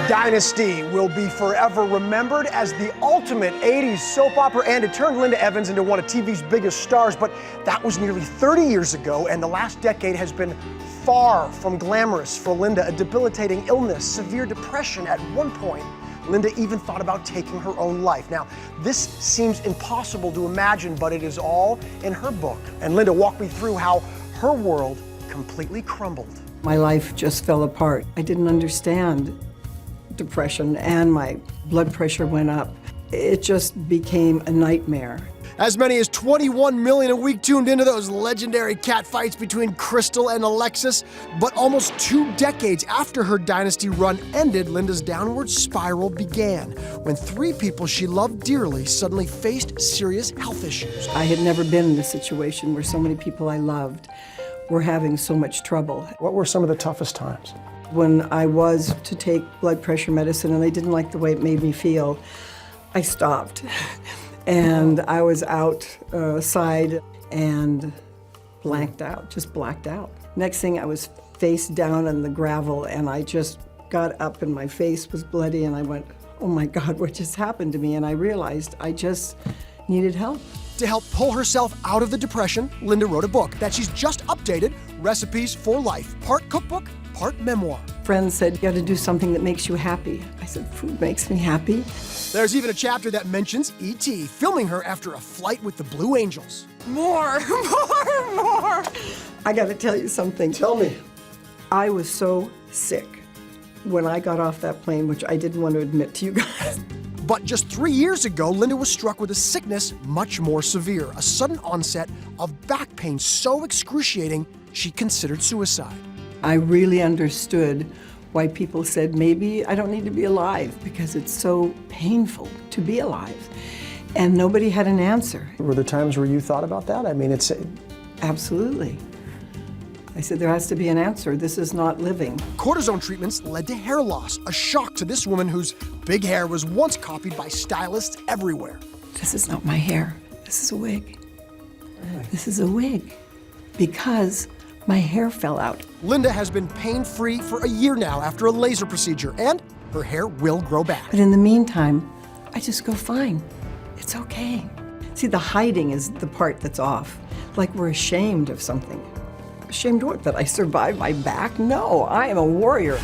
Dynasty will be forever remembered as the ultimate 80s soap opera, and it turned Linda Evans into one of TV's biggest stars, but that was nearly 30 years ago, and the last decade has been far from glamorous for Linda. A debilitating illness, severe depression. At one point, Linda even thought about taking her own life. Now, this seems impossible to imagine, but it is all in her book. And Linda walked me through how her world completely crumbled. My life just fell apart. I didn't understand depression, and my blood pressure went up. It just became a nightmare. As many as 21 million a week tuned into those legendary catfights between Crystal and Alexis. But almost 2 decades after her Dynasty run ended, Linda's downward spiral began when 3 people she loved dearly suddenly faced serious health issues. I had never been in a situation where so many people I loved were having so much trouble. What were some of the toughest times? When I was to take blood pressure medicine and I didn't like the way it made me feel, I stopped. And I was outside and blanked out, just blacked out. Next thing, I was face down on the gravel, and I just got up and my face was bloody, and I went, oh my God, what just happened to me? And I realized I just needed help. To help pull herself out of the depression, Linda wrote a book that she's just updated, Recipes for Life, part cookbook, part memoir. Friends said, you gotta do something that makes you happy. I said, food makes me happy. There's even a chapter that mentions E.T. filming her after a flight with the Blue Angels. More. I gotta tell you something. Tell me. I was so sick when I got off that plane, which I didn't want to admit to you guys. But just 3 years ago, Linda was struck with a sickness much more severe, a sudden onset of back pain so excruciating she considered suicide. I really understood why people said, maybe I don't need to be alive, because it's so painful to be alive. And nobody had an answer. Were there times where you thought about that? I mean, it's... Absolutely. I said, there has to be an answer. This is not living. Cortisone treatments led to hair loss, a shock to this woman whose big hair was once copied by stylists everywhere. This is not my hair. This is a wig. Really? This is a wig, because my hair fell out. Linda has been pain-free for a year now after a laser procedure, and her hair will grow back. But in the meantime, I just go fine. It's okay. See, the hiding is the part that's off. Like we're ashamed of something. Ashamed what? That I survived my back? No, I am a warrior.